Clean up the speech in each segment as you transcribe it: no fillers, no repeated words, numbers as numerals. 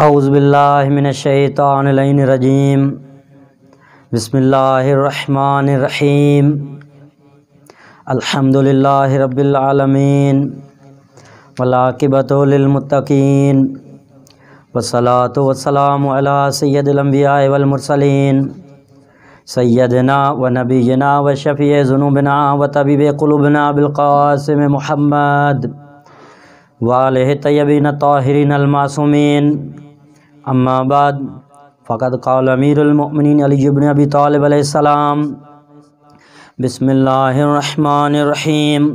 اعوذ باللہ من الشیطان الرجیم بسم اللہ الرحمن الرحیم الحمد للہ رب العالمین والعاقبۃ للمتقین والصلاۃ والسلام علی سید الانبیاء والمرسلین سیدنا و نبینا و شفیع ذنوبنا و طبیب قلوبنا بالقاسم محمد وآلہ طیبین الطاہرین المعصومین اما بعد فقد قال امیر المؤمنین علی بن ابی طالب علیہ السلام بسم اللہ الرحمن الرحیم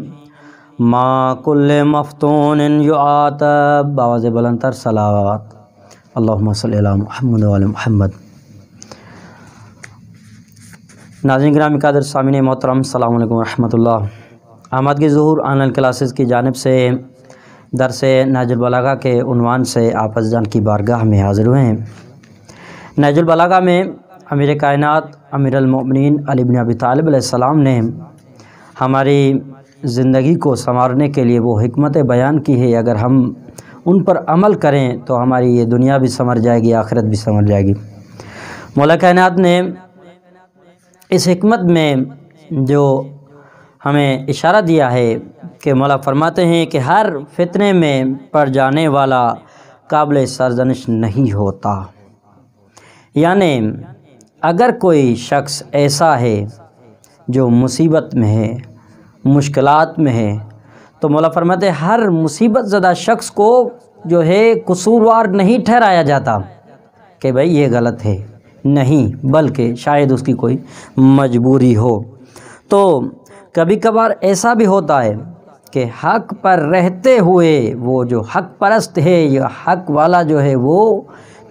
ما کل مفتون یعاتب باواز بلندتر صلوات اللہم صلی علی محمد و علی محمد۔ ناظرین گرامی قادر سامعین محترم السلام علیکم ورحمۃ اللہ۔ آمادگی ظہور آن لائن کلاسز کی جانب سے درس نہج البلاغہ کے عنوان سے آپ عزیزان کی بارگاہ میں حاضر ہوئے ہیں۔ نہج البلاغہ میں امیر کائنات امیر المؤمنین علی بن ابی طالب علیہ السلام نے ہماری زندگی کو سنوارنے کے لیے وہ حکمت بیان کی ہے، اگر ہم ان پر عمل کریں تو ہماری یہ دنیا بھی سنور جائے گی، آخرت بھی سنور جائے گی۔ مولا کائنات نے اس حکمت میں جو ہمیں اشارہ دیا ہے کہ مولا فرماتے ہیں کہ ہر فتنے میں پڑ جانے والا قابل سرزنش نہیں ہوتا، یعنی اگر کوئی شخص ایسا ہے جو مصیبت میں ہے، مشکلات میں ہے، تو مولا فرماتے ہیں ہر مصیبت زدہ شخص کو جو ہے قصوروار نہیں ٹھہرایا جاتا کہ بھئی یہ غلط ہے، نہیں، بلکہ شاید اس کی کوئی مجبوری ہو۔ تو کبھی کبھار ایسا بھی ہوتا ہے کہ حق پر رہتے ہوئے وہ جو حق پرست ہے یا حق والا جو ہے وہ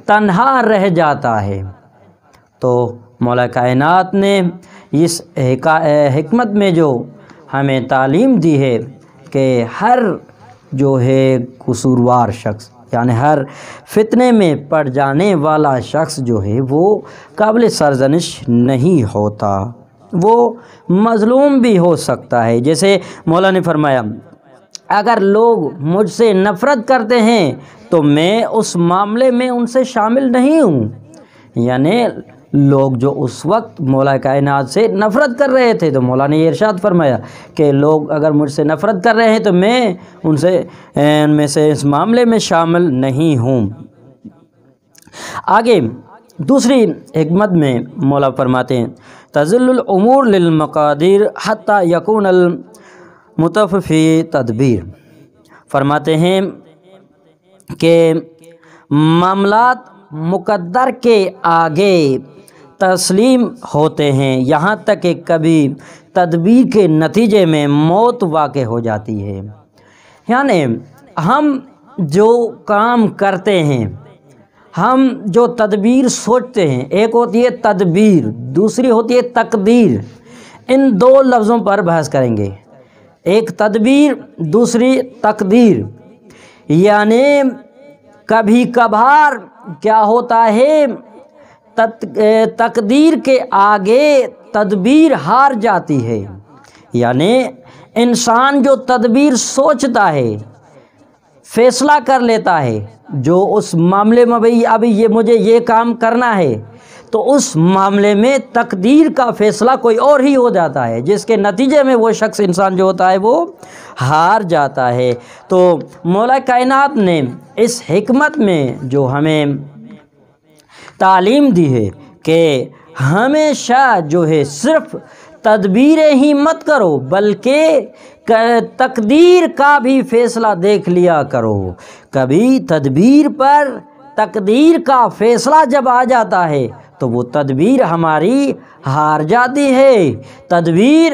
تنہا رہ جاتا ہے، تو مولا کائنات نے اس حکمت میں جو ہمیں تعلیم دی ہے کہ ہر جو ہے قصوروار شخص، یعنی ہر فتنے میں پڑ جانے والا شخص جو ہے وہ قابل سرزنش نہیں ہوتا، وہ مظلوم بھی ہو سکتا ہے۔ جیسے مولا نے فرمایا اگر لوگ مجھ سے نفرت کرتے ہیں تو میں اس معاملے میں ان سے شامل نہیں ہوں، یعنی لوگ جو اس وقت مولا کائنات سے نفرت کر رہے تھے تو مولا نے یہ ارشاد فرمایا کہ لوگ اگر مجھ سے نفرت کر رہے ہیں تو میں ان میں سے اس معاملے میں شامل نہیں ہوں۔ آگے دوسری حکمت میں مولا فرماتے ہیں تزل الامور للمقادیر حتی یکون المتفی تدبیر، فرماتے ہیں کہ معاملات مقدر کے آگے تسلیم ہوتے ہیں یہاں تک کہ کبھی تدبیر کے نتیجے میں موت واقع ہو جاتی ہے۔ یعنی ہم جو کام کرتے ہیں، ہم جو تدبیر سوچتے ہیں، ایک ہوتی ہے تدبیر، دوسری ہوتی ہے تقدیر۔ ان دو لفظوں پر بحث کریں گے، ایک تدبیر، دوسری تقدیر۔ یعنی کبھی کبھار کیا ہوتا ہے تقدیر کے آگے تدبیر ہار جاتی ہے، یعنی انسان جو تدبیر سوچتا ہے، فیصلہ کر لیتا ہے جو اس معاملے میں بھئی ابھی یہ مجھے یہ کام کرنا ہے، تو اس معاملے میں تقدیر کا فیصلہ کوئی اور ہی ہو جاتا ہے، جس کے نتیجے میں وہ شخص انسان جو ہوتا ہے وہ ہار جاتا ہے۔ تو مولا کائنات نے اس حکمت میں جو ہمیں تعلیم دی ہے کہ ہمیشہ جو ہے صرف تدبیریں ہی مت کرو بلکہ تقدیر کا بھی فیصلہ دیکھ لیا کرو۔ کبھی تدبیر پر تقدیر کا فیصلہ جب آ جاتا ہے تو وہ تدبیر ہماری ہار جاتی ہے، تدبیر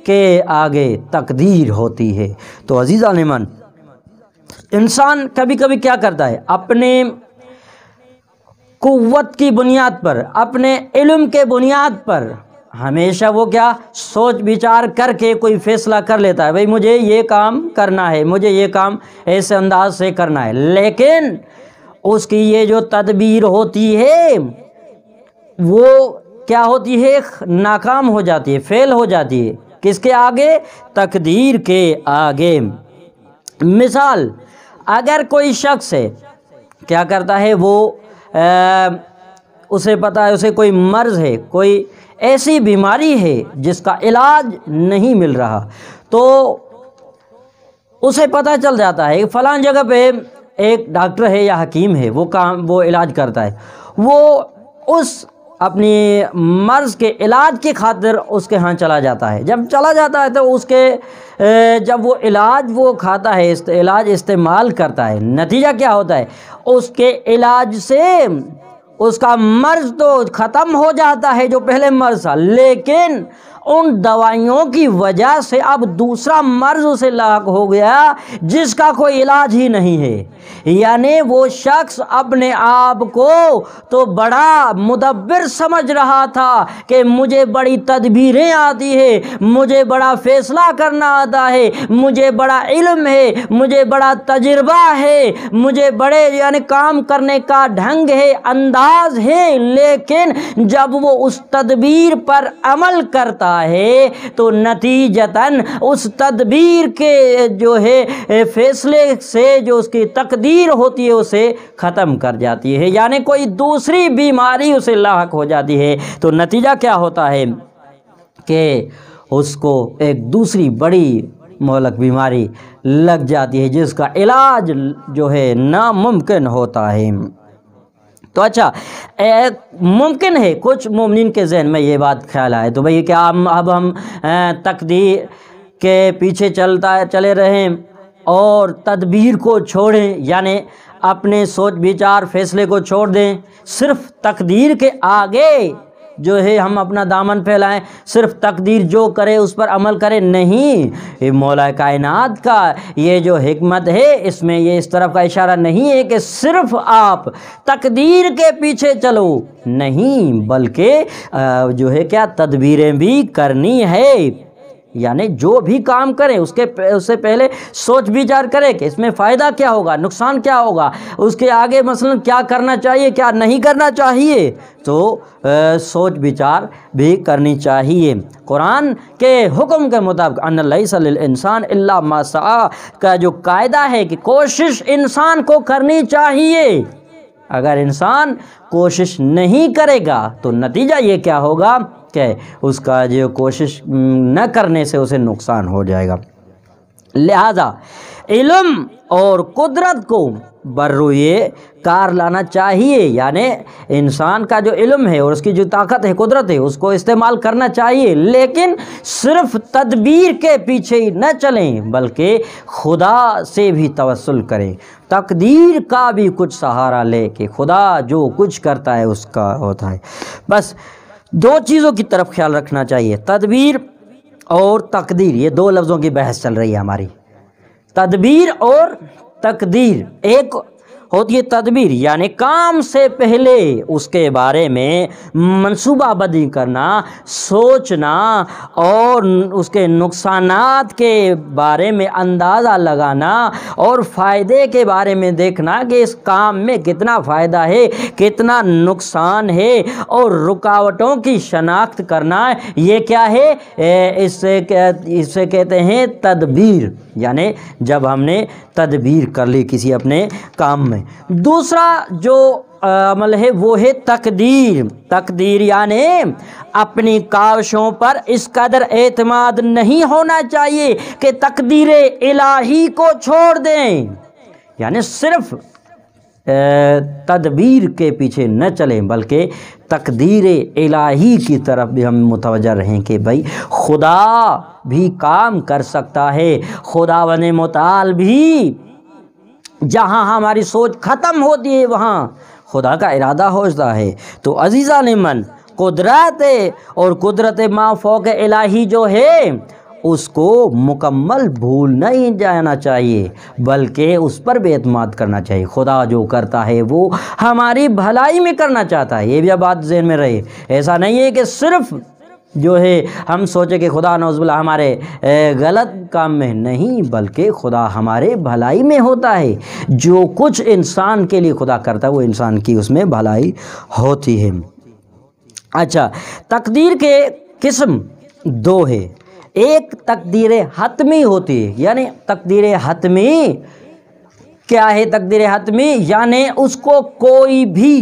کے آگے تقدیر ہوتی ہے۔ تو عزیزان من، انسان کبھی کبھی کیا کرتا ہے، اپنے قوت کی بنیاد پر، اپنے علم کے بنیاد پر ہمیشہ وہ کیا سوچ بچار کر کے کوئی فیصلہ کر لیتا ہے، بھئی مجھے یہ کام کرنا ہے، مجھے یہ کام ایسے انداز سے کرنا ہے، لیکن اس کی یہ جو تدبیر ہوتی ہے وہ کیا ہوتی ہے، ناکام ہو جاتی ہے، فیل ہو جاتی ہے۔ کس کے آگے؟ تقدیر کے آگے۔ مثال، اگر کوئی شخص ہے کیا کرتا ہے وہ اسے پتہ ہے اسے کوئی مرض ہے، کوئی ایسی بیماری ہے جس کا علاج نہیں مل رہا، تو اسے پتہ چل جاتا ہے فلاں جگہ پہ ایک ڈاکٹر ہے یا حکیم ہے، وہ علاج کرتا ہے، وہ اس اپنی مرض کے علاج کی خاطر اس کے ہاں چلا جاتا ہے۔ جب چلا جاتا ہے تو اس کے جب وہ علاج وہ کھاتا ہے، علاج استعمال کرتا ہے، نتیجہ کیا ہوتا ہے؟ اس کے علاج سے اس کا مرض تو ختم ہو جاتا ہے جو پہلے مرض تھا، لیکن ان دوائیوں کی وجہ سے اب دوسرا مرض اسے لاحق ہو گیا جس کا کوئی علاج ہی نہیں ہے۔ یعنی وہ شخص اپنے آپ کو تو بڑا مدبر سمجھ رہا تھا کہ مجھے بڑی تدبیریں آتی ہے، مجھے بڑا فیصلہ کرنا آتا ہے، مجھے بڑا علم ہے، مجھے بڑا تجربہ ہے، مجھے بڑے یعنی کام کرنے کا ڈھنگ ہے، انداز ہے، لیکن جب وہ اس تدبیر پر عمل کرتا ہے تو نتیجتاً اس تدبیر کے جو ہے فیصلے سے جو اس کی تقدیر ہوتی ہے اسے ختم کر جاتی ہے، یعنی کوئی دوسری بیماری اسے لاحق ہو جاتی ہے، تو نتیجہ کیا ہوتا ہے کہ اس کو ایک دوسری بڑی مہلک بیماری لگ جاتی ہے جس کا علاج جو ہے ناممکن ہوتا ہے۔ تو اچھا ممکن ہے کچھ مومنین کے ذہن میں یہ بات خیال آئے تو بھئی کیا اب ہم تقدیر کے پیچھے چلے رہیں اور تدبیر کو چھوڑیں، یعنی اپنے سوچ بچار فیصلے کو چھوڑ دیں، صرف تقدیر کے آگے جو ہے ہم اپنا دامن پھیلائیں، صرف تقدیر جو کرے اس پر عمل کرے؟ نہیں، یہ مولا کائنات کا یہ جو حکمت ہے اس میں یہ اس طرف کا اشارہ نہیں ہے کہ صرف آپ تقدیر کے پیچھے چلو، نہیں، بلکہ جو ہے کیا تدبیریں بھی کرنی ہے، یعنی جو بھی کام کریں اس سے پہلے سوچ بچار کریں کہ اس میں فائدہ کیا ہوگا، نقصان کیا ہوگا، اس کے آگے مثلا کیا کرنا چاہیے کیا نہیں کرنا چاہیے، تو سوچ بچار بھی کرنی چاہیے۔ قرآن کے حکم کے مطابق ان لیس للانسان الا ما سعی کا جو قاعدہ ہے کہ کوشش انسان کو کرنی چاہیے، اگر انسان کوشش نہیں کرے گا تو نتیجہ یہ کیا ہوگا کہ اس کا جو کوشش نہ کرنے سے اسے نقصان ہو جائے گا۔ لہذا علم اور قدرت کو بروئے کار لانا چاہیے، یعنی انسان کا جو علم ہے اور اس کی جو طاقت ہے، قدرت ہے، اس کو استعمال کرنا چاہیے، لیکن صرف تدبیر کے پیچھے ہی نہ چلیں بلکہ خدا سے بھی توسل کریں، تقدیر کا بھی کچھ سہارا لے کہ خدا جو کچھ کرتا ہے اس کا ہوتا ہے۔ بس دو چیزوں کی طرف خیال رکھنا چاہیے، تدبیر اور تقدیر، یہ دو لفظوں کی بحث چل رہی ہے ہماری، تدبیر اور تقدیر۔ ایک ہوتی ہے تدبیر، یعنی کام سے پہلے اس کے بارے میں منصوبہ بندی کرنا، سوچنا اور اس کے نقصانات کے بارے میں اندازہ لگانا اور فائدے کے بارے میں دیکھنا کہ اس کام میں کتنا فائدہ ہے کتنا نقصان ہے اور رکاوٹوں کی شناخت کرنا، یہ کیا ہے؟ اسے کہتے ہیں تدبیر، یعنی جب ہم نے تدبیر کر لی کسی اپنے کام میں۔ دوسرا جو عمل ہے وہ ہے تقدیر۔ تقدیر یعنی اپنی کاوشوں پر اس قدر اعتماد نہیں ہونا چاہیے کہ تقدیر الہی کو چھوڑ دیں، یعنی صرف تدبیر کے پیچھے نہ چلیں بلکہ تقدیر الہی کی طرف بھی ہم متوجہ رہیں کہ بھائی خدا بھی کام کر سکتا ہے، خداوند متعال بھی جہاں ہماری سوچ ختم ہوتی ہے وہاں خدا کا ارادہ ہوتا ہے۔ تو عزیزان من، قدرت اور قدرت ما فوق الہی جو ہے اس کو مکمل بھول نہیں جانا چاہیے بلکہ اس پر بھی اعتماد کرنا چاہیے۔ خدا جو کرتا ہے وہ ہماری بھلائی میں کرنا چاہتا ہے، یہ بھی بات ذہن میں رہے۔ ایسا نہیں ہے کہ صرف جو ہے ہم سوچے کہ خدا نعوذ باللہ ہمارے غلط کام میں، نہیں، بلکہ خدا ہمارے بھلائی میں ہوتا ہے۔ جو کچھ انسان کے لیے خدا کرتا ہے وہ انسان کی اس میں بھلائی ہوتی ہے۔ اچھا، تقدیر کے قسم دو ہے، ایک تقدیر حتمی ہوتی ہے، یعنی تقدیر حتمی کیا ہے تقدیر حتمی؟ یعنی اس کو کوئی بھی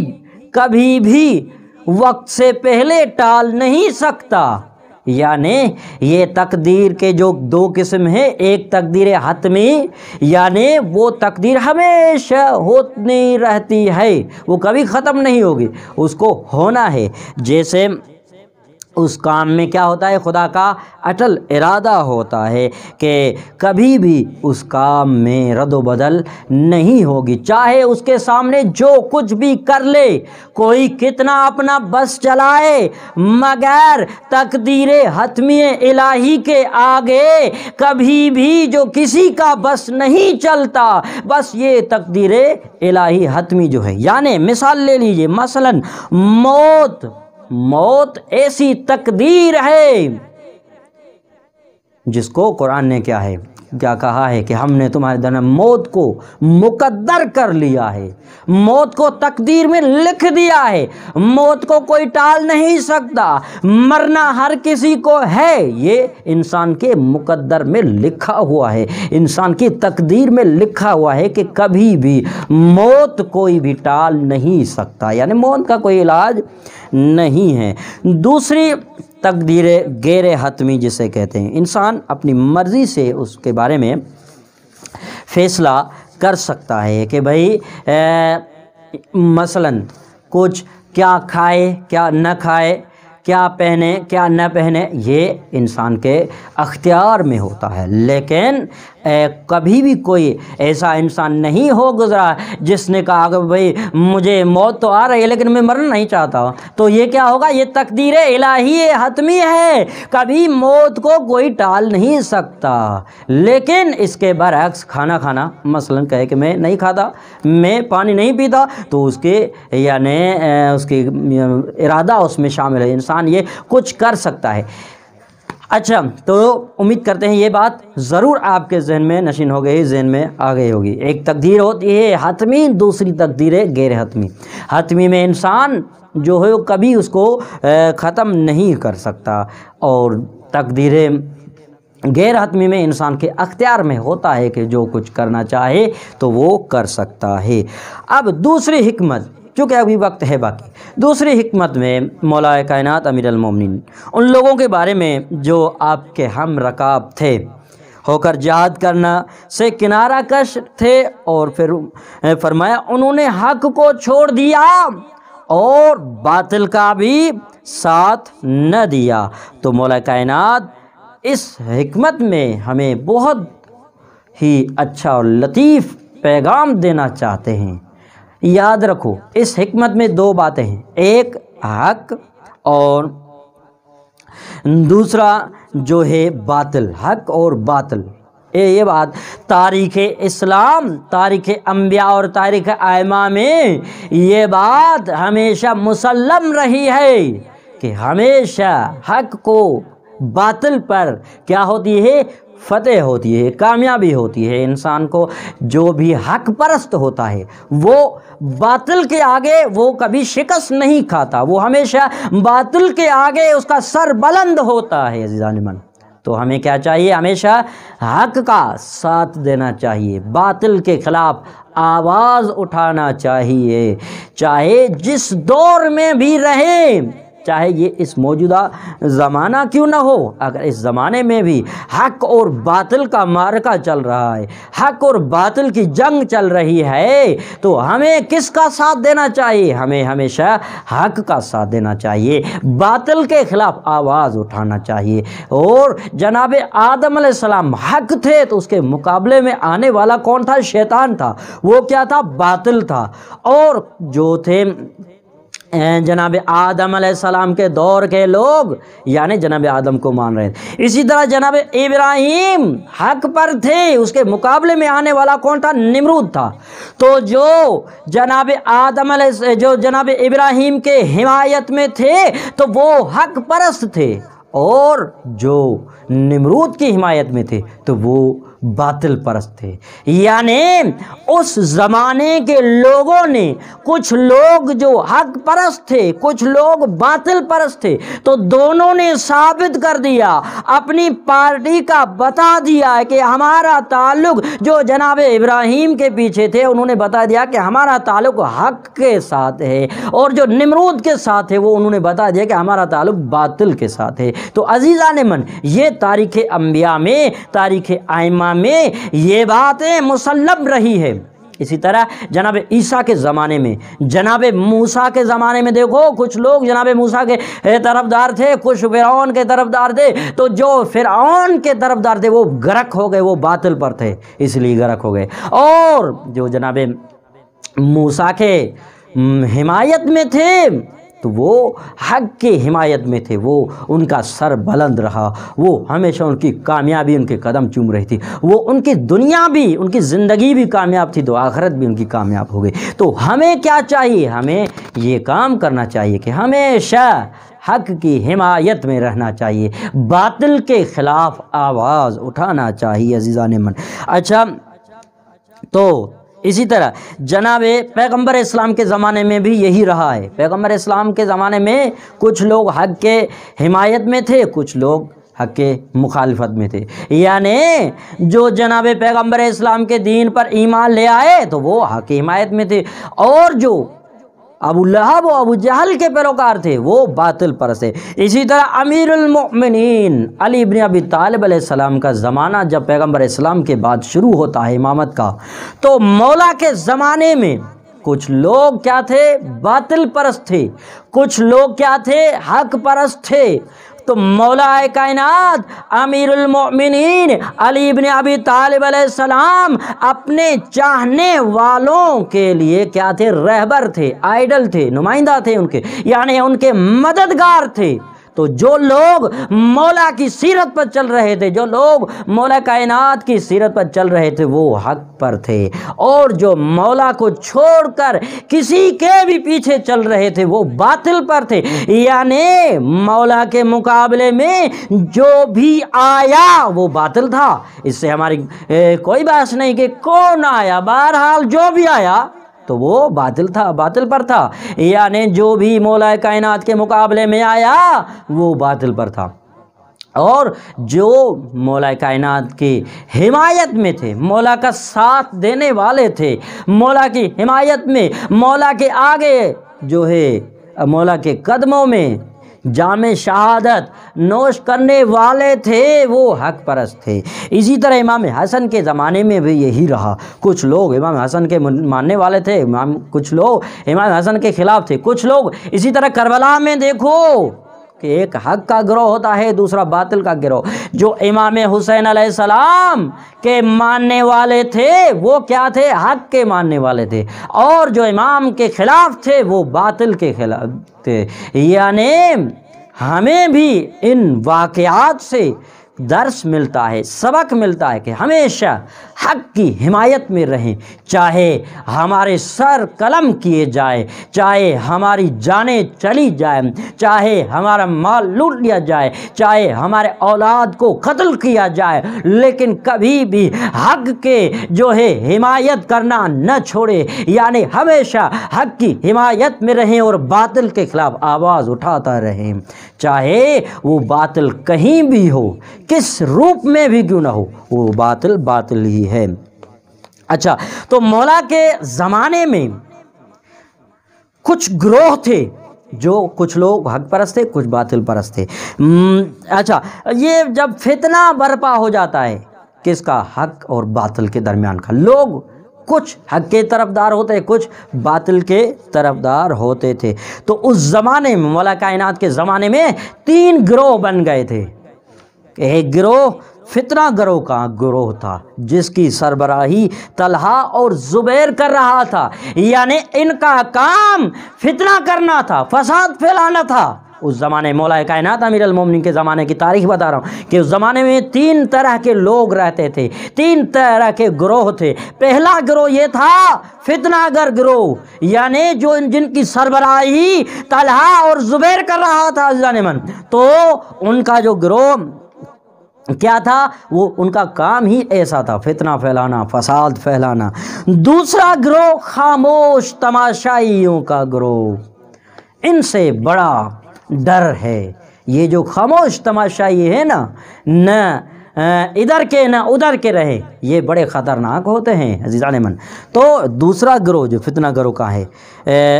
کبھی بھی وقت سے پہلے ٹال نہیں سکتا۔ یعنی یہ تقدیر کے جو دو قسم ہیں، ایک تقدیر حتمی یعنی وہ تقدیر ہمیشہ ہوتی رہتی ہے، وہ کبھی ختم نہیں ہوگی، اس کو ہونا ہے۔ جیسے اس کام میں کیا ہوتا ہے، خدا کا اٹل ارادہ ہوتا ہے کہ کبھی بھی اس کام میں رد و بدل نہیں ہوگی، چاہے اس کے سامنے جو کچھ بھی کر لے، کوئی کتنا اپنا بس چلائے، مگر تقدیر حتمی الہی کے آگے کبھی بھی جو کسی کا بس نہیں چلتا۔ بس یہ تقدیر الہی حتمی جو ہے، یعنی مثال لے لیجئے، مثلا موت ایسی تقدیر ہے جس کو قرآن نے کیا کہا ہے کہ ہم نے تمہارے درمیان موت کو مقدر کر لیا ہے، موت کو تقدیر میں لکھ دیا ہے، موت کو کوئی ٹال نہیں سکتا، مرنا ہر کسی کو ہے، یہ انسان کے مقدر میں لکھا ہوا ہے، انسان کی تقدیر میں لکھا ہوا ہے کہ کبھی بھی موت کوئی بھی ٹال نہیں سکتا، یعنی موت کا کوئی علاج نہیں ہے۔ دوسری تقدیر غیر حتمی جسے کہتے ہیں، انسان اپنی مرضی سے اس کے بارے میں فیصلہ کر سکتا ہے کہ بھئی مثلا کچھ کیا کھائے کیا نہ کھائے، کیا پہنے کیا نہ پہنے، یہ انسان کے اختیار میں ہوتا ہے۔ لیکن کبھی بھی کوئی ایسا انسان نہیں ہو گزرا جس نے کہا کہ بھئی مجھے موت تو آ رہی ہے لیکن میں مرنا نہیں چاہتا، تو یہ کیا ہوگا، یہ تقدیر الہی حتمی ہے، کبھی موت کو کوئی ٹال نہیں سکتا۔ لیکن اس کے برعکس کھانا مثلا کہے کہ میں نہیں کھاتا، میں پانی نہیں پیتا، تو اس کے یعنی اس کی ارادہ اس میں شامل ہے، انسان یہ کچھ کر سکتا ہے۔ اچھا، تو امید کرتے ہیں یہ بات ضرور آپ کے ذہن میں نشین ہو گئی، ذہن میں آ گئی ہوگی۔ ایک تقدیر ہوتی ہے حتمی، دوسری تقدیر ہے غیر حتمی۔ حتمی میں انسان جو ہے کبھی اس کو ختم نہیں کر سکتا، اور تقدیر غیر حتمی میں انسان کے اختیار میں ہوتا ہے کہ جو کچھ کرنا چاہے تو وہ کر سکتا ہے۔ اب دوسری حکمت، چونکہ ابھی وقت ہے باقی، دوسری حکمت میں مولا کائنات امیر المومنین ان لوگوں کے بارے میں جو آپ کے ہم رکاب تھے، ہو کر جہاد کرنا سے کنارہ کش تھے، اور پھر فرمایا انہوں نے حق کو چھوڑ دیا اور باطل کا بھی ساتھ نہ دیا۔ تو مولا کائنات اس حکمت میں ہمیں بہت ہی اچھا اور لطیف پیغام دینا چاہتے ہیں۔ یاد رکھو اس حکمت میں دو باتیں ہیں، ایک حق اور دوسرا جو ہے باطل، حق اور باطل۔ یہ بات تاریخ اسلام، تاریخ انبیاء اور تاریخ ائمہ میں یہ بات ہمیشہ مسلم رہی ہے کہ ہمیشہ حق کو باطل پر کیا ہوتی ہے، فتح ہوتی ہے، کامیابی ہوتی ہے۔ انسان کو جو بھی حق پرست ہوتا ہے وہ باطل کے آگے وہ کبھی شکست نہیں کھاتا، وہ ہمیشہ باطل کے آگے اس کا سر بلند ہوتا ہے۔ عزیزان من، تو ہمیں کیا چاہیے، ہمیشہ حق کا ساتھ دینا چاہیے، باطل کے خلاف آواز اٹھانا چاہیے، چاہے جس دور میں بھی رہے، چاہے یہ اس موجودہ زمانہ کیوں نہ ہو، اگر اس زمانے میں بھی حق اور باطل کا معرکہ چل رہا ہے، حق اور باطل کی جنگ چل رہی ہے، تو ہمیں کس کا ساتھ دینا چاہیے، ہمیں ہمیشہ حق کا ساتھ دینا چاہیے، باطل کے خلاف آواز اٹھانا چاہیے۔ اور جناب آدم علیہ السلام حق تھے تو اس کے مقابلے میں آنے والا کون تھا، شیطان تھا، وہ کیا تھا، باطل تھا، اور جو تھے جناب آدم علیہ السلام کے دور کے لوگ یعنی جناب آدم کو مان رہے تھے۔ اسی طرح جناب ابراہیم حق پر تھے، اس کے مقابلے میں آنے والا کون تھا، نمرود تھا۔ تو جو جناب جو جناب ابراہیم کے حمایت میں تھے تو وہ حق پرست تھے، اور جو نمرود کی حمایت میں تھے تو وہ باطل پرست تھے، یعنی اس زمانے کے لوگوں نے، کچھ لوگ جو حق پرست تھے، کچھ لوگ باطل پرست تھے، تو دونوں نے ثابت کر دیا، اپنی پارٹی کا بتا دیا کہ ہمارا تعلق جو جناب ابراہیم کے پیچھے تھے انہوں نے بتا دیا کہ ہمارا تعلق حق کے ساتھ ہے، اور جو نمرود کے ساتھ ہے وہ انہوں نے بتا دیا کہ ہمارا تعلق باطل کے ساتھ ہے۔ تو عزیزان من، یہ تاریخ انبیاء میں، تاریخ ائمہ میں یہ باتیں مسلم رہی ہے۔ اسی طرح جناب عیسیٰ کے زمانے میں، جناب موسیٰ کے زمانے میں دیکھو، کچھ لوگ جناب موسیٰ کے طرفدار تھے، کچھ فرعون کے طرفدار تھے، تو جو فرعون کے طرفدار تھے وہ غرق ہو گئے، وہ باطل پر تھے اس لیے غرق ہو گئے، اور جو جناب موسیٰ کے حمایت میں تھے تو وہ حق کی حمایت میں تھے، وہ ان کا سر بلند رہا، وہ ہمیشہ ان کی کامیابی ان کے قدم چوم رہی تھی، وہ ان کی دنیا بھی، ان کی زندگی بھی کامیاب تھی تو آخرت بھی ان کی کامیاب ہو گئی۔ تو ہمیں کیا چاہیے؟ ہمیں یہ کام کرنا چاہیے کہ ہمیشہ حق کی حمایت میں رہنا چاہیے، باطل کے خلاف آواز اٹھانا چاہیے عزیزان من۔ اچھا، تو اسی طرح جناب پیغمبر اسلام کے زمانے میں بھی یہی رہا ہے۔ پیغمبر اسلام کے زمانے میں کچھ لوگ حق کے حمایت میں تھے، کچھ لوگ حق کے مخالفت میں تھے، یعنی جو جناب پیغمبر اسلام کے دین پر ایمان لے آئے تو وہ حق کی حمایت میں تھے، اور جو ابو لہب و ابو جہل کے پیروکار تھے وہ باطل پرست تھے۔ اسی طرح امیر المؤمنین علی بن ابی طالب علیہ السلام کا زمانہ جب پیغمبر اسلام کے بعد شروع ہوتا ہے امامت کا، تو مولا کے زمانے میں کچھ لوگ کیا تھے؟ باطل پرست تھے، کچھ لوگ کیا تھے؟ حق پرست تھے۔ تو مولا کائنات امیر المؤمنین علی بن ابی طالب علیہ السلام اپنے چاہنے والوں کے لیے کیا تھے؟ رہبر تھے، آئیڈل تھے، نمائندہ تھے ان کے، یعنی ان کے مددگار تھے۔ تو جو لوگ مولا کی سیرت پر چل رہے تھے، جو لوگ مولا کائنات کی سیرت پر چل رہے تھے وہ حق پر تھے، اور جو مولا کو چھوڑ کر کسی کے بھی پیچھے چل رہے تھے وہ باطل پر تھے، یعنی مولا کے مقابلے میں جو بھی آیا وہ باطل تھا۔ اس سے ہماری کوئی بحث نہیں کہ کون آیا، بہرحال جو بھی آیا تو وہ باطل تھا، باطل پر تھا، یعنی جو بھی مولا کائنات کے مقابلے میں آیا وہ باطل پر تھا، اور جو مولا کائنات کی حمایت میں تھے، مولا کا ساتھ دینے والے تھے، مولا کی حمایت میں، مولا کے آگے جو ہے مولا کے قدموں میں جام شہادت نوش کرنے والے تھے وہ حق پرست تھے۔ اسی طرح امام حسن کے زمانے میں بھی یہی رہا، کچھ لوگ امام حسن کے ماننے والے تھے، کچھ لوگ امام حسن کے خلاف تھے، کچھ لوگ اسی طرح کربلا میں دیکھو کہ ایک حق کا گروہ ہوتا ہے، دوسرا باطل کا گروہ۔ جو امام حسین علیہ السلام کے ماننے والے تھے وہ کیا تھے؟ حق کے ماننے والے تھے، اور جو امام کے خلاف تھے وہ باطل کے خلاف تھے۔ یعنی ہمیں بھی ان واقعات سے درس ملتا ہے، سبق ملتا ہے کہ ہمیشہ حق کی حمایت میں رہیں، چاہے ہمارے سر قلم کیے جائے، چاہے ہماری جانیں چلی جائیں، چاہے ہمارا مال لوٹ لیا جائے، چاہے ہمارے اولاد کو قتل کیا جائے، لیکن کبھی بھی حق کے جو ہے حمایت کرنا نہ چھوڑے، یعنی ہمیشہ حق کی حمایت میں رہیں اور باطل کے خلاف آواز اٹھاتا رہیں، چاہے وہ باطل کہیں بھی ہو، کس روپ میں بھی کیوں نہ ہو، وہ باطل باطل ہی ہے۔ اچھا، تو مولا کے زمانے میں کچھ گروہ تھے، جو کچھ لوگ حق پرست تھے، کچھ باطل پرست تھے۔ اچھا، یہ جب فتنہ برپا ہو جاتا ہے کس کا؟ حق اور باطل کے درمیان کا، لوگ کچھ حق کے طرفدار ہوتے، کچھ باطل کے طرفدار ہوتے تھے، تو اس زمانے میں مولا کائنات کے زمانے میں 3 گروہ بن گئے تھے۔ ایک گروہ فتنہ گروہ کا گروہ تھا جس کی سربراہی طلحہ اور زبیر کر رہا تھا، یعنی ان کا کام فتنہ کرنا تھا، فساد پھیلانا تھا۔ اس زمانے مولا کائنات امیر المومنین کے زمانے کی تاریخ بتا رہا ہوں کہ اس زمانے میں 3 طرح کے لوگ رہتے تھے، 3 طرح کے گروہ تھے۔ پہلا گروہ یہ تھا فتنہ گر گروہ، یعنی جو جن کی سربراہی طلحہ اور زبیر کر رہا تھا عزیزان من، تو ان کا جو گروہ کیا تھا؟ وہ ان کا کام ہی ایسا تھا، فتنہ پھیلانا، فساد پھیلانا۔ دوسرا گروہ خاموش تماشائیوں کا گروہ، ان سے بڑا ڈر ہے۔ یہ جو خاموش تماشائی ہے نا، نہ ادھر کے نہ ادھر کے رہے، یہ بڑے خطرناک ہوتے ہیں عزیزان من۔ تو دوسرا گروہ جو فتنہ گروہ کا ہے،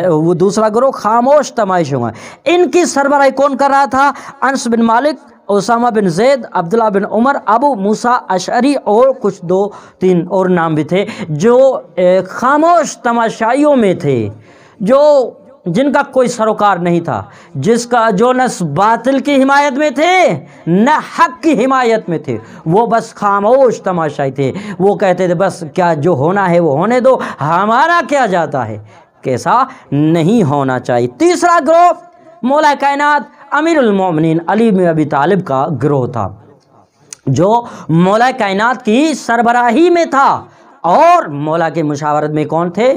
وہ دوسرا گروہ خاموش تماشائیوں کا، ان کی سربراہی کون کر رہا تھا؟ انس بن مالک، اسامہ بن زید، عبداللہ بن عمر، ابو موسیٰ اشعری اور کچھ 2-3 اور نام بھی تھے، جو خاموش تماشائیوں میں تھے، جن کا کوئی سروکار نہیں تھا، جو نہ باطل کی حمایت میں تھے نہ حق کی حمایت میں تھے، وہ بس خاموش تماشائی تھے۔ وہ کہتے تھے بس کیا جو ہونا ہے وہ ہونے دو، ہمارا کیا جاتا ہے، کیسا نہیں ہونا چاہیے۔ تیسرا گروہ مولا کائنات امیر المومنین علی بن ابی طالب کا گروہ تھا، جو مولا کائنات کی سربراہی میں تھا، اور مولا کے مشاورت میں کون تھے؟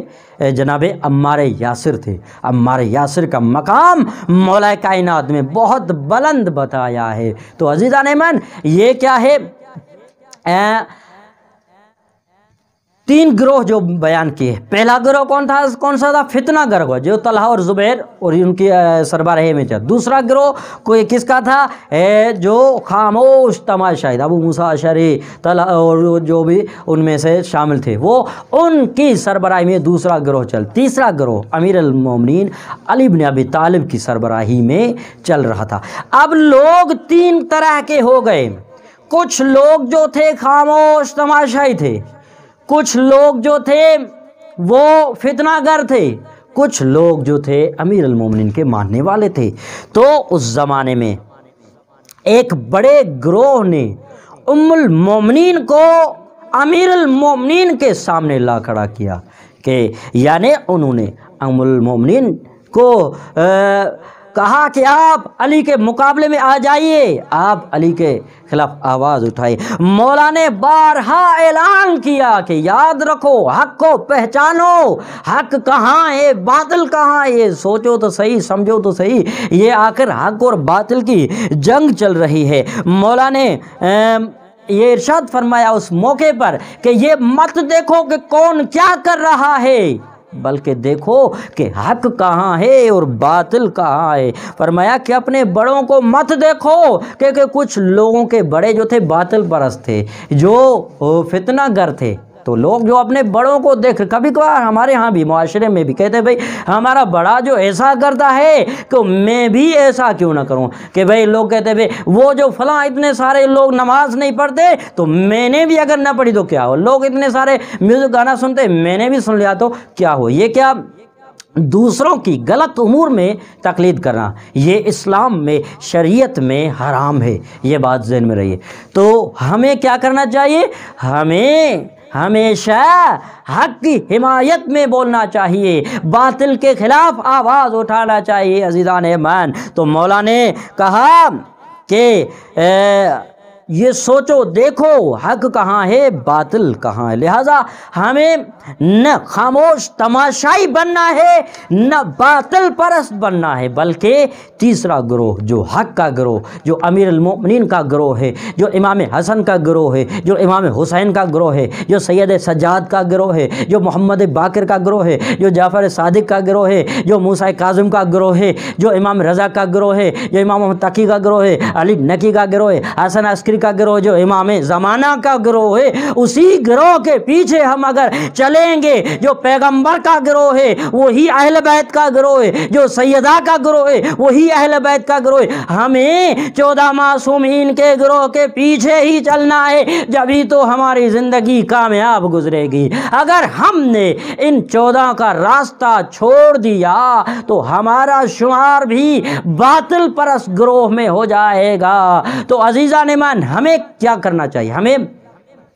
جناب عمار یاسر تھے۔ عمار یاسر کا مقام مولا کائنات میں بہت بلند بتایا ہے۔ تو عزیزان من، یہ کیا ہے؟ 3 گروہ جو بیان کیے۔ پہلا گروہ کون سا تھا؟ فتنہ گروہ، جو طلحہ اور زبیر اور ان کی سربراہی میں تھا۔ دوسرا گروہ کوئی کس کا تھا؟ جو خاموش تماشائی، ابو موسیٰ اشعری، طلحہ اور جو بھی ان میں سے شامل تھے، وہ ان کی سربراہی میں دوسرا گروہ تیسرا گروہ امیر المومنین علی بن ابی طالب کی سربراہی میں چل رہا تھا۔ اب لوگ 3 طرح کے ہو گئے۔ کچھ لوگ جو تھے خاموش تماشائی تھے، کچھ لوگ جو تھے وہ فتنہ گر تھے، کچھ لوگ جو تھے امیر المومنین کے ماننے والے تھے۔ تو اس زمانے میں ایک بڑے گروہ نے ام المومنین کو امیر المومنین کے سامنے لا کھڑا کیا، کہ یعنی انہوں نے ام المومنین کو کہا کہ آپ علی کے مقابلے میں آ جائیے، آپ علی کے خلاف آواز اٹھائیے۔ مولا نے بارہا اعلان کیا کہ یاد رکھو، حق کو پہچانو، حق کہاں ہے، باطل کہاں ہے، یہ سوچو تو صحیح، سمجھو تو صحیح، یہ آخر حق اور باطل کی جنگ چل رہی ہے۔ مولا نے یہ ارشاد فرمایا اس موقع پر کہ یہ مت دیکھو کہ کون کیا کر رہا ہے، بلکہ دیکھو کہ حق کہاں ہے اور باطل کہاں ہے۔ فرمایا کہ اپنے بڑوں کو مت دیکھو، کہ کچھ لوگوں کے بڑے جو تھے باطل پرست تھے، جو فتنہ گر تھے۔ تو لوگ جو اپنے بڑوں کو دیکھ، کبھی کبھار ہمارے ہاں بھی معاشرے میں بھی کہتے ہیں بھائی ہمارا بڑا جو ایسا کرتا ہے کہ میں بھی ایسا کیوں نہ کروں، کہ بھائی لوگ کہتے ہیں بھائی وہ جو فلاں اتنے سارے لوگ نماز نہیں پڑھتے تو میں نے بھی اگر نہ پڑھی تو کیا ہو، لوگ اتنے سارے میوزک گانا سنتے میں نے بھی سن لیا تو کیا ہو۔ یہ کیا دوسروں کی غلط امور میں تقلید کرنا، یہ اسلام میں شریعت میں حرام ہے، یہ بات ذہن میں رہیے۔ تو ہمیں کیا کرنا چاہیے؟ ہمیں ہمیشہ حق کی حمایت میں بولنا چاہیے، باطل کے خلاف آواز اٹھانا چاہیے عزیزان ایمان۔ تو مولا نے کہا کہ یہ سوچو دیکھو حق کہاں ہے باطل کہاں ہے، لہذا ہمیں نہ خاموش تماشائی بننا ہے نہ باطل پرست بننا ہے، بلکہ تیسرا گروہ جو حق کا گروہ، جو امیر المومنین کا گروہ ہے، جو امام حسن کا گروہ ہے، جو امام حسین کا گروہ ہے، جو سید سجاد کا گروہ ہے، جو محمد باقر کا گروہ ہے، جو جعفر صادق کا گروہ ہے، جو موسیٰ کاظم کا گروہ ہے، جو امام رضا کا گروہ ہے، جو امام محمد تقی کا گروہ ہے، علی نقی کا گروہ ہے، حسن عسکری کا گروہ، جو امام زمانہ کا گروہ ہے، اسی گروہ کے پیچھے ہم اگر چلیں گے، جو پیغمبر کا گروہ ہے وہی اہل بیت کا گروہ ہے، جو سیدہ کا گروہ ہے وہی اہل بیت کا گروہ ہے، ہمیں 14 معصومین کے گروہ کے پیچھے ہی چلنا ہے، جبھی تو ہماری زندگی کامیاب گزرے گی۔ اگر ہم نے ان 14 کا راستہ چھوڑ دیا تو ہمارا شمار بھی باطل پرست گروہ میں ہو جائے گا۔ تو عزیزان ایمان، ہمیں کیا کرنا چاہیے؟ ہمیں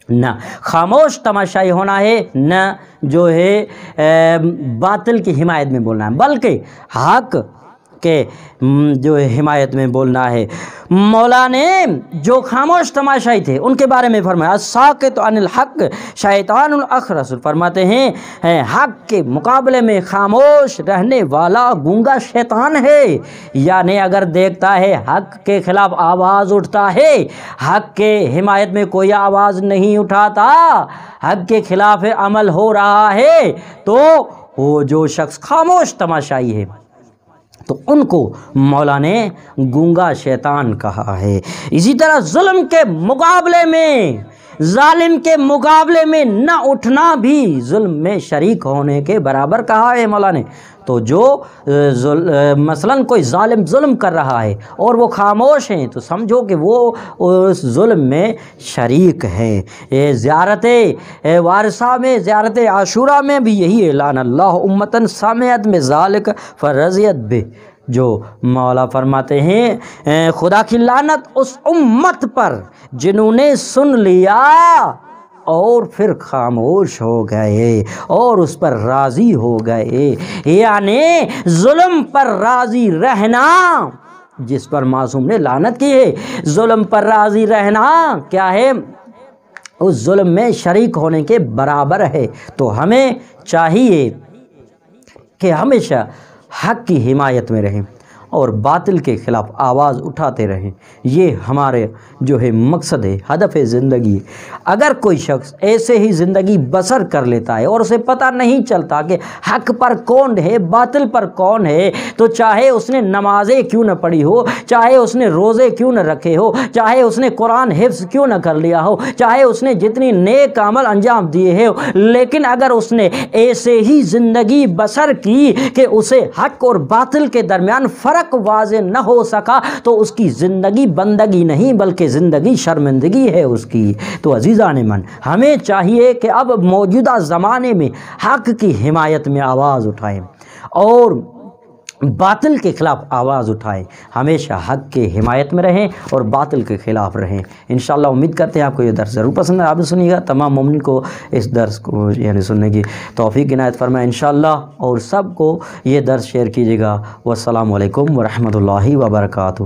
نہ خاموش تماشائی ہونا ہے، نہ جو ہے باطل کی حمایت میں بولنا ہے، بلکہ حق کے جو حمایت میں بولنا ہے۔ مولا نے جو خاموش تماشائی تھے ان کے بارے میں فرمایا الساکت عن الحق شیطان الاخرس، فرماتے ہیں حق کے مقابلے میں خاموش رہنے والا گونگا شیطان ہے، یعنی اگر دیکھتا ہے حق کے خلاف آواز اٹھتا ہے، حق کے حمایت میں کوئی آواز نہیں اٹھاتا، حق کے خلاف عمل ہو رہا ہے، تو وہ جو شخص خاموش تماشائی ہے تو ان کو مولا نے گونگا شیطان کہا ہے۔ اسی طرح ظلم کے مقابلے میں، ظالم کے مقابلے میں نہ اٹھنا بھی ظلم میں شریک ہونے کے برابر کہا ہے مولا نے۔ تو جو مثلاً کوئی ظالم ظلم کر رہا ہے اور وہ خاموش ہیں تو سمجھو کہ وہ اس ظلم میں شریک ہیں۔ زیارت وارثہ میں، زیارت عاشورہ میں بھی یہی اعلان اللہ امتن سمعت میں ذالک فرضیت بے، جو مولا فرماتے ہیں خدا کی لعنت اس امت پر جنہوں نے سن لیا اور پھر خاموش ہو گئے اور اس پر راضی ہو گئے، یعنی ظلم پر راضی رہنا جس پر معصوم نے لعنت کی ہے، ظلم پر راضی رہنا کیا ہے؟ اس ظلم میں شریک ہونے کے برابر ہے۔ تو ہمیں چاہیے کہ ہمیشہ حق کی حمایت میں رہیں اور باطل کے خلاف آواز اٹھاتے رہیں، یہ ہمارے جو ہے مقصد ہے، ہدف زندگی۔ اگر کوئی شخص ایسے ہی زندگی بسر کر لیتا ہے اور اسے پتہ نہیں چلتا کہ حق پر کون ہے باطل پر کون ہے، تو چاہے اس نے نمازیں کیوں نہ پڑھی ہو، چاہے اس نے روزے کیوں نہ رکھے ہو، چاہے اس نے قرآن حفظ کیوں نہ کر لیا ہو، چاہے اس نے جتنی نیک عمل انجام دیے ہو، لیکن اگر اس نے ایسے ہی زندگی بسر کی کہ اسے حق اور باطل کے درمیان فرق واضح نہ ہو سکا، تو اس کی زندگی بندگی نہیں بلکہ زندگی شرمندگی ہے اس کی۔ تو عزیزان من، ہمیں چاہیے کہ اب موجودہ زمانے میں حق کی حمایت میں آواز اٹھائیں اور باطل کے خلاف آواز اٹھائیں، ہمیشہ حق کے حمایت میں رہیں اور باطل کے خلاف رہیں۔ انشاءاللہ امید کرتے ہیں آپ کو یہ درس ضرور پسند ہے، آپ بھی سنیے گا، تمام مومنین کو اس درس کو یعنی سننے کی توفیق عنایت فرمائے انشاءاللہ، اور سب کو یہ درس شیئر کیجیے گا۔ والسلام علیکم ورحمۃ اللہ وبرکاتہ۔